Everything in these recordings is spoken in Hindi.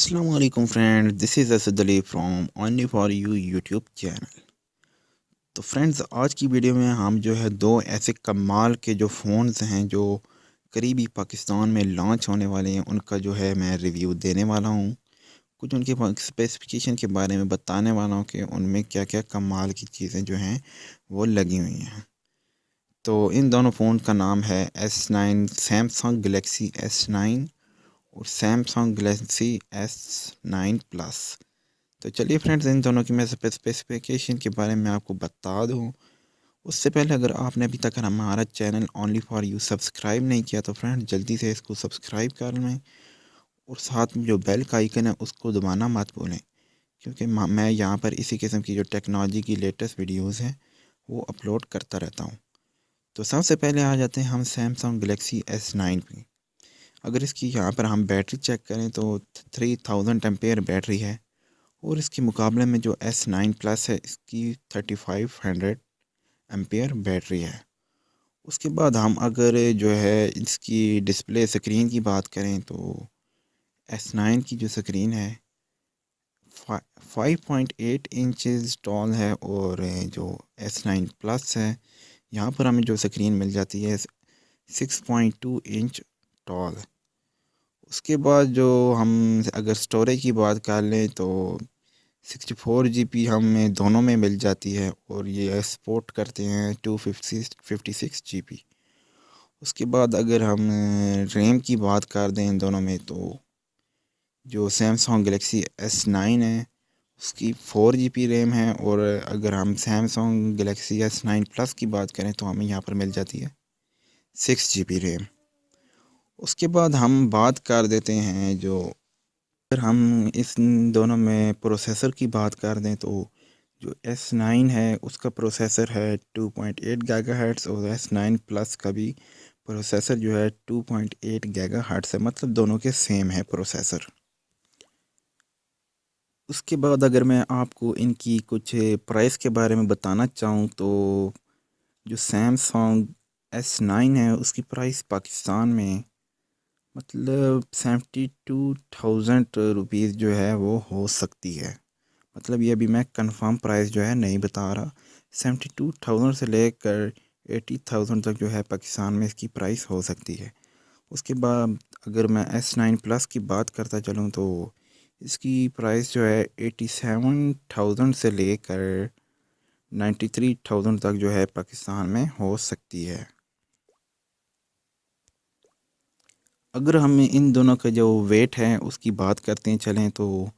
Assalamu alaikum friends, this is Asad from Only For You YouTube channel. तो फ्रेंड्स, आज की वीडियो में हम जो है दो ऐसे कमाल के जो फ़ोन्स हैं जो करीबी पाकिस्तान में लॉन्च होने वाले हैं, उनका जो है मैं रिव्यू देने वाला हूँ। कुछ उनके स्पेसिफिकेशन के बारे में बताने वाला हूँ कि उनमें क्या क्या कमाल की चीज़ें जो हैं वो लगी हुई हैं। तो इन दोनों फ़ोन का नाम है S9, सैमसंग गलेक्सी S9 और सैमसंग गलेक्सी S9 प्लस। तो चलिए फ्रेंड्स, इन दोनों की मैं स्पेसिफिकेशन के बारे में आपको बता दूं। उससे पहले अगर आपने अभी तक हमारा channel only for you subscribe नहीं किया तो फ्रेंड्स जल्दी से इसको सब्सक्राइब कर लें और साथ में जो बेल का आइकन है उसको दबाना मत भूलें, क्योंकि मैं यहाँ पर इसी किस्म की जो टेक्नोलॉजी की लेटेस्ट वीडियोज़ हैं वो अपलोड करता रहता हूँ। तो सबसे पहले आ जाते हैं हम सैमसंग गलेक्सी S9 पे। अगर इसकी यहाँ पर हम बैटरी चेक करें तो 3000 एम्पेयर बैटरी है और इसके मुकाबले में जो S9 प्लस है इसकी 3500 एम्पेयर बैटरी है। उसके बाद हम अगर जो है इसकी डिस्प्ले स्क्रीन की बात करें तो S9 की जो स्क्रीन है 5.8 इंचज़ टॉल है और जो S9 प्लस है यहाँ पर हमें जो स्क्रीन मिल जाती है 6.2 इंच टॉल। उसके बाद जो हम अगर स्टोरेज की बात कर लें तो 64 GB हमें दोनों में मिल जाती है और ये सपोर्ट करते हैं 256 GB। उसके बाद अगर हम रैम की बात कर दें इन दोनों में तो जो सैमसंग गलेक्सी S9 है उसकी 4 GB रैम है और अगर हम सैमसंग गलेक्सी S9 प्लस की बात करें तो हमें यहाँ पर मिल जाती है 6 GB रैम। उसके बाद हम बात कर देते हैं जो अगर हम इस दोनों में प्रोसेसर की बात कर दें तो जो S9 है उसका प्रोसेसर है 2.8 गीगाहर्ट्ज़ और S9 प्लस का भी प्रोसेसर जो है 2.8 गीगाहर्ट्ज़ है, मतलब दोनों के सेम है प्रोसेसर। उसके बाद अगर मैं आपको इनकी कुछ प्राइस के बारे में बताना चाहूँ तो जो सैमसंग S9 है उसकी प्राइस पाकिस्तान में मतलब 72,000 रुपीज़ जो है वो हो सकती है। मतलब ये अभी मैं कंफर्म प्राइस जो है नहीं बता रहा। 72,000 से लेकर 80,000 तक जो है पाकिस्तान में इसकी प्राइस हो सकती है। उसके बाद अगर मैं S9 प्लस की बात करता चलूँ तो इसकी प्राइस जो है 87,000 से लेकर 93,000 तक जो है पाकिस्तान में हो सकती है। अगर हम इन दोनों का जो वेट है उसकी बात करते हैं चलें तो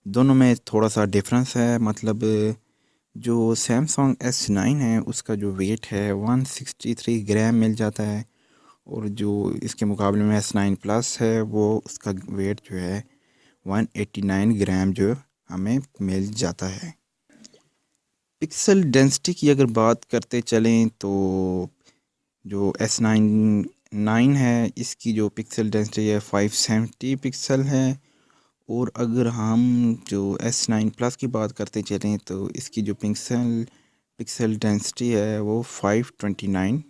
दोनों में थोड़ा सा डिफरेंस है। मतलब जो सैमसंग S9 है उसका जो वेट है 163 ग्राम मिल जाता है और जो इसके मुकाबले में S9 प्लस है वो उसका वेट जो है 189 ग्राम जो हमें मिल जाता है। पिक्सल डेंसिटी की अगर बात करते चलें तो जो S9 है इसकी जो पिक्सल डेंसिटी है 570 पिक्सल है और अगर हम जो S9 प्लस की बात करते चलें तो इसकी जो पिक्सल डेंसिटी है वो 529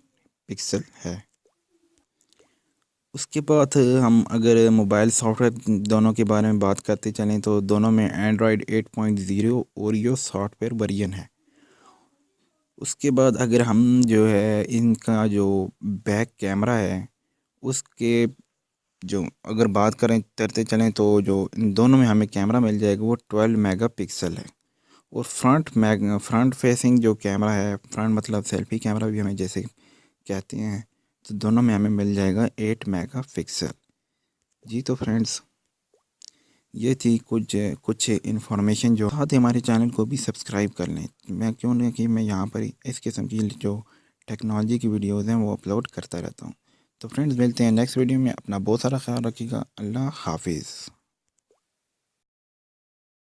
पिक्सल है। उसके बाद हम अगर मोबाइल सॉफ्टवेयर दोनों के बारे में बात करते चलें तो दोनों में एंड्रॉयड 8.0 ओरियो सॉफ्टवेयर वर्जन है। उसके बाद अगर हम जो है इनका जो बैक कैमरा है उसके जो अगर बात करें करते चलें तो जो इन दोनों में हमें कैमरा मिल जाएगा वो 12 मेगापिक्सल है और फ्रंट फेसिंग जो कैमरा है, फ्रंट मतलब सेल्फी कैमरा भी हमें जैसे कहते हैं, तो दोनों में हमें मिल जाएगा 8 मेगापिक्सल। जी तो फ्रेंड्स, ये थी कुछ इन्फॉर्मेशन। जो साथ ही हमारे चैनल को भी सब्सक्राइब कर लें। मैं क्यों नहीं कि मैं यहाँ पर इस किस्म की जो टेक्नोलॉजी की वीडियोज़ हैं वो अपलोड करता रहता हूँ। तो फ्रेंड्स, मिलते हैं नेक्स्ट वीडियो में। अपना बहुत सारा ख्याल रखिएगा। अल्लाह हाफिज़।